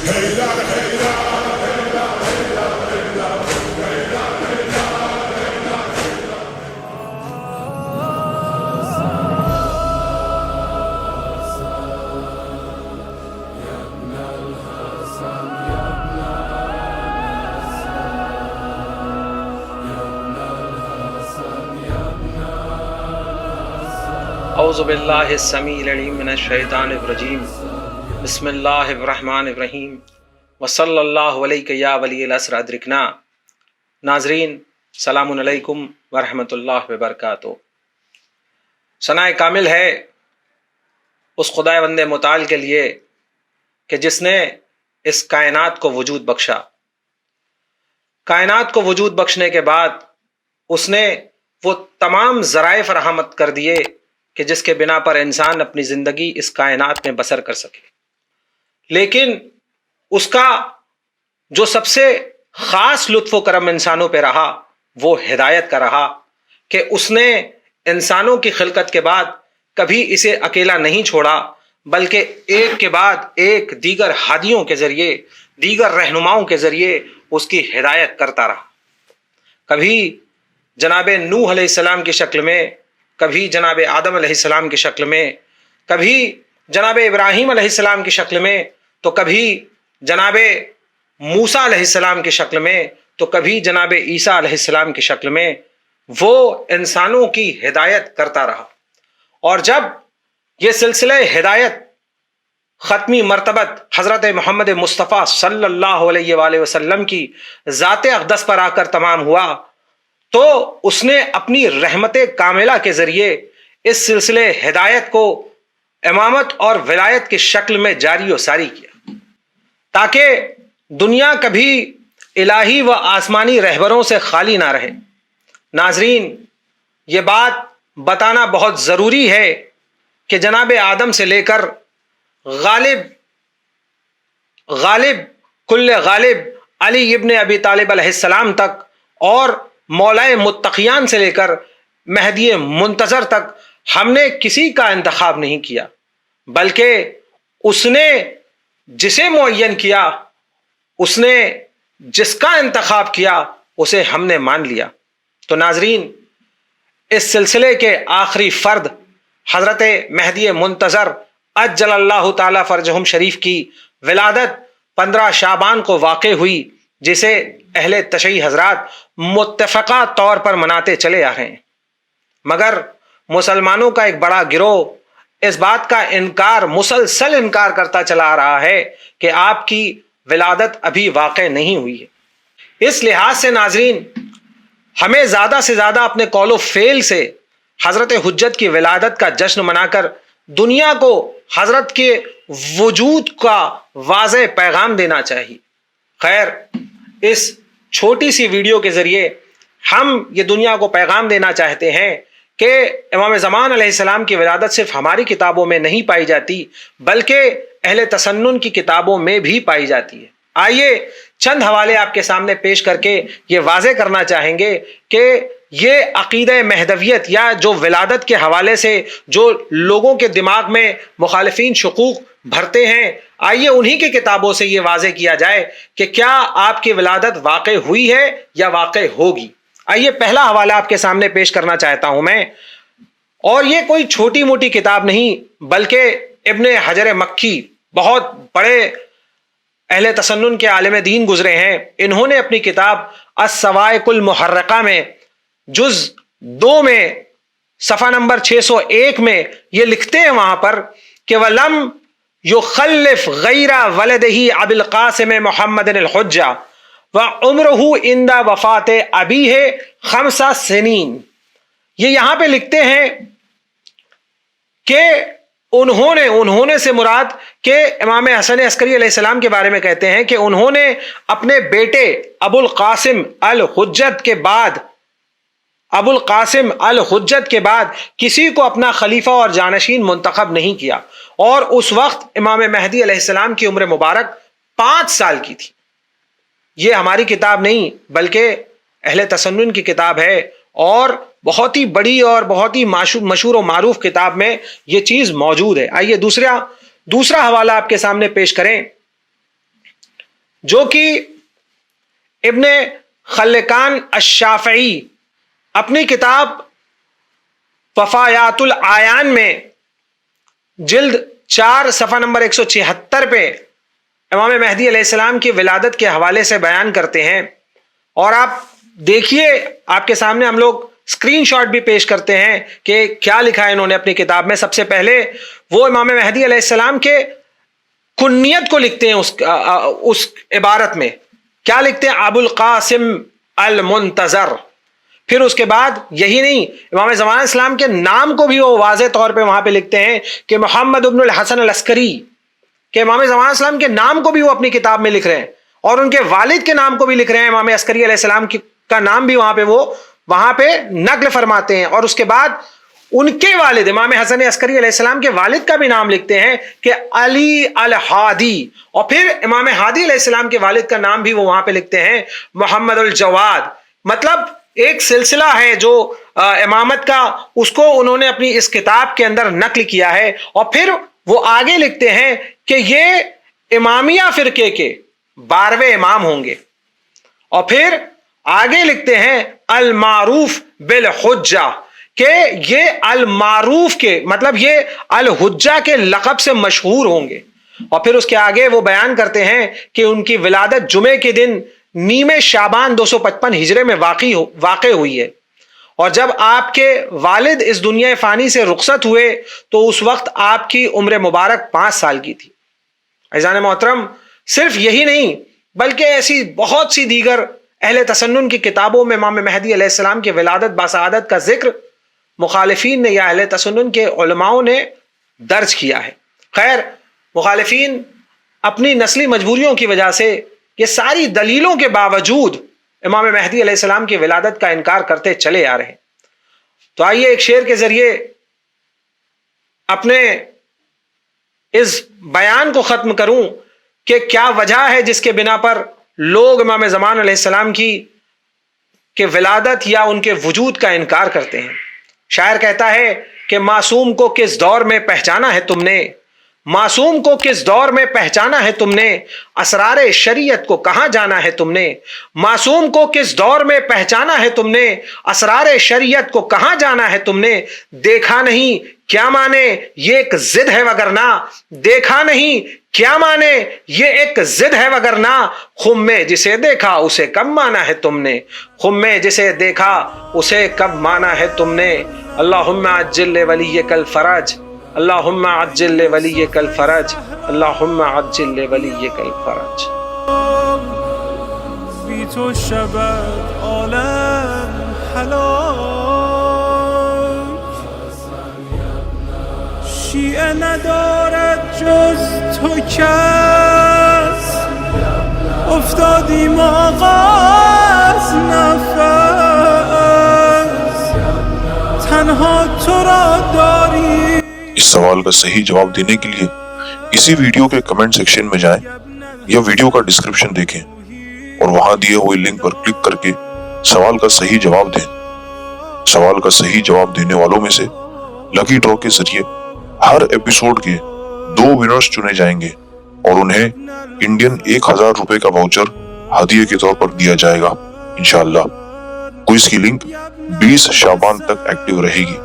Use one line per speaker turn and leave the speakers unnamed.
اعوذ باللہ السمیع العلیم من الشیطان الرجیم بسم اللہ الرحمن الرحیم وصلی اللہ علیک یا ولی الاسر ادرکنا۔ ناظرین سلام علیکم ورحمۃ اللہ وبرکاتہ۔ ثناء کامل ہے اس خدائے بند متعال کے لیے کہ جس نے اس کائنات کو وجود بخشا۔ کائنات کو وجود بخشنے کے بعد اس نے وہ تمام ذرائع فراہمت کر دیے کہ جس کے بنا پر انسان اپنی زندگی اس کائنات میں بسر کر سکے، لیکن اس کا جو سب سے خاص لطف و کرم انسانوں پہ رہا وہ ہدایت کا رہا کہ اس نے انسانوں کی خلقت کے بعد کبھی اسے اکیلا نہیں چھوڑا، بلکہ ایک کے بعد ایک دیگر ہادیوں کے ذریعے، دیگر رہنماؤں کے ذریعے اس کی ہدایت کرتا رہا۔ کبھی جناب نوح علیہ السلام کی شکل میں، کبھی جناب آدم علیہ السلام کی شکل میں، کبھی جناب ابراہیم علیہ السلام کی شکل میں، تو کبھی جناب موسیٰ علیہ السلام کی شکل میں، تو کبھی جناب عیسیٰ علیہ السلام کی شکل میں وہ انسانوں کی ہدایت کرتا رہا۔ اور جب یہ سلسلہ ہدایت ختمی مرتبت حضرت محمد مصطفیٰ صلی اللہ علیہ وآلہ وسلم کی ذات اقدس پر آ کر تمام ہوا تو اس نے اپنی رحمت کاملہ کے ذریعے اس سلسلے ہدایت کو امامت اور ولایت کی شکل میں جاری و ساری کیا، تاکہ دنیا کبھی الہی و آسمانی رہبروں سے خالی نہ رہے۔ ناظرین، یہ بات بتانا بہت ضروری ہے کہ جناب آدم سے لے کر غالب کل غالب علی ابن ابی طالب علیہ السلام تک، اور مولائے متقیان سے لے کر مہدی منتظر تک ہم نے کسی کا انتخاب نہیں کیا، بلکہ اس نے جسے معین کیا، اس نے جس کا انتخاب کیا، اسے ہم نے مان لیا۔ تو ناظرین، اس سلسلے کے آخری فرد حضرت مہدی منتظر عجل اللہ تعالی فرجہم شریف کی ولادت 15 شعبان کو واقع ہوئی، جسے اہل تشیع حضرات متفقہ طور پر مناتے چلے آ رہے ہیں، مگر مسلمانوں کا ایک بڑا گروہ اس بات کا مسلسل انکار کرتا چلا آ رہا ہے کہ آپ کی ولادت ابھی واقع نہیں ہوئی ہے۔ اس لحاظ سے ناظرین، ہمیں زیادہ سے زیادہ اپنے قول و فعل سے حضرت حجت کی ولادت کا جشن منا کر دنیا کو حضرت کے وجود کا واضح پیغام دینا چاہیے۔ خیر، اس چھوٹی سی ویڈیو کے ذریعے ہم یہ دنیا کو پیغام دینا چاہتے ہیں کہ امام زمان علیہ السلام کی ولادت صرف ہماری کتابوں میں نہیں پائی جاتی، بلکہ اہل تسنن کی کتابوں میں بھی پائی جاتی ہے۔ آئیے چند حوالے آپ کے سامنے پیش کر کے یہ واضح کرنا چاہیں گے کہ یہ عقیدہ مہدویت یا جو ولادت کے حوالے سے جو لوگوں کے دماغ میں مخالفین شکوک بھرتے ہیں، آئیے انہی کی کتابوں سے یہ واضح کیا جائے کہ کیا آپ کی ولادت واقع ہوئی ہے یا واقع ہوگی۔ آئیے پہلا حوالہ آپ کے سامنے پیش کرنا چاہتا ہوں میں، اور یہ کوئی چھوٹی موٹی کتاب نہیں، بلکہ ابن حجر مکی بہت بڑے اہل تسنن کے عالم دین گزرے ہیں۔ انہوں نے اپنی کتاب الصواعق المحرقہ میں جز 2 میں صفحہ نمبر 601 میں یہ لکھتے ہیں وہاں پر کہ وَلَمْ يُخَلِّفْ غَيْرَ وَلَدِهِ أَبِي الْقَاسِمِ مُحَمَّدٍ الْحُجَّةِ وَعُمْرُهُ عِنْدَ وَفَاتِ أَبِيهِ 5 سنین۔ یہ یہاں پہ لکھتے ہیں کہ انہوں نے سے مراد کہ امام حسن عسکری علیہ السلام کے بارے میں کہتے ہیں کہ انہوں نے اپنے بیٹے ابو القاسم الحجت کے بعد کسی کو اپنا خلیفہ اور جانشین منتخب نہیں کیا، اور اس وقت امام مہدی علیہ السلام کی عمر مبارک 5 سال کی تھی۔ یہ ہماری کتاب نہیں بلکہ اہل تسنن کی کتاب ہے، اور بہت ہی بڑی اور بہت ہی مشہور و معروف کتاب میں یہ چیز موجود ہے۔ آئیے دوسرا حوالہ آپ کے سامنے پیش کریں جو کہ ابن خلکان الشافعی اپنی کتاب وفایات العیان میں جلد 4 صفحہ نمبر 176 پہ امام مہدی علیہ السلام کی ولادت کے حوالے سے بیان کرتے ہیں. اور آپ دیکھیے، آپ کے سامنے ہم لوگ اسکرین شاٹ بھی پیش کرتے ہیں کہ کیا لکھا ہے انہوں نے اپنی کتاب میں. سب سے پہلے وہ امام مہدی علیہ السلام کے کنیت کو لکھتے ہیں. اس عبارت میں کیا لکھتے ہیں؟ ابو القاسم المنتظر. پھر اس کے بعد یہی نہیں، امام زمان اسلام کے نام کو بھی وہ واضح طور پہ وہاں پہ لکھتے ہیں کہ محمد ابن الحسن العسکری، کہ امام زمان اسلام کے نام کو بھی وہ اپنی کتاب میں لکھ رہے ہیں، اور ان کے والد کے نام کو بھی لکھ رہے ہیں. امام عسکری علیہ السلام کا نام بھی وہاں پہ نقل فرماتے ہیں. اور اس کے بعد ان کے والد امام حسن عسکری علیہ السلام کے والد کا بھی نام لکھتے ہیں کہ علی الہادی. اور پھر امام ہادی علیہ السلام کے والد کا نام بھی وہ وہاں پہ لکھتے ہیں محمد الجواد. مطلب ایک سلسلہ ہے جو امامت کا، اس کو انہوں نے اپنی اس کتاب کے اندر نقل کیا ہے. اور پھر وہ آگے لکھتے ہیں کہ یہ امامیہ فرقے کے 12ویں امام ہوں گے. اور پھر آگے لکھتے ہیں المعروف بالحجہ، کہ یہ المعروف کے مطلب یہ الحجہ کے لقب سے مشہور ہوں گے. اور پھر اس کے آگے وہ بیان کرتے ہیں کہ ان کی ولادت جمعے کے دن نیمے شعبان 255 ہجرے میں واقع ہوئی ہے. اور جب آپ کے والد اس دنیا فانی سے رخصت ہوئے تو اس وقت آپ کی عمر مبارک 5 سال کی تھی. عزیزان محترم، صرف یہی نہیں بلکہ ایسی بہت سی دیگر اہل تسنن کی کتابوں میں امام مہدی علیہ السلام کی ولادت باسعادت کا ذکر مخالفین نے یا اہل تسنن کے علماؤں نے درج کیا ہے. خیر، مخالفین اپنی نسلی مجبوریوں کی وجہ سے یہ ساری دلیلوں کے باوجود امام مہدی علیہ السلام کی ولادت کا انکار کرتے چلے آ رہے ہیں. تو آئیے ایک شعر کے ذریعے اپنے اس بیان کو ختم کروں کہ کیا وجہ ہے جس کے بنا پر لوگ امام زمان علیہ السلام کی ولادت یا ان کے وجود کا انکار کرتے ہیں. شاعر کہتا ہے کہ معصوم کو کس دور میں پہچانا ہے تم نے، معصوم کو کس دور میں پہچانا ہے تم نے، اسرار شریعت کو کہاں جانا ہے تم نے. معصوم کو کس دور میں پہچانا ہے تم نے، اسرار شریعت کو کہاں جانا ہے تم نے. دیکھا نہیں کیا مانے یہ ایک ضد ہے وگرنہ، دیکھا نہیں کیا مانے یہ ایک ضد ہے وگرنہ. خم میں جسے دیکھا اسے کب مانا ہے تم نے، خم میں جسے دیکھا اسے کب مانا ہے تم نے. اللہم عجل لولیک الفرج، اللہم عجل لولیک الفرج، اللہم عجل لولیک الفرج.
بی تو شبت عالم حلاک، شیعه ندارد جز تو کس، افتادیم آغاز نفس، تنها تو را داری.
اس سوال کا صحیح جواب دینے کے لیے اسی ویڈیو کے کمنٹ سیکشن میں جائیں یا ویڈیو کا ڈسکرپشن دیکھیں اور وہاں دیے ہوئے لنک پر کلک کر کے سوال کا صحیح جواب دیں. سوال کا صحیح جواب دینے والوں میں سے لکی ڈرا کے ذریعے ہر ایپیسوڈ کے 2 ونرز چنے جائیں گے اور انہیں انڈین 1000 روپے کا واؤچر ہدیے کے طور پر دیا جائے گا انشاءاللہ. کوئز کی لنک 20 شعبان تک ایکٹیو رہے گی.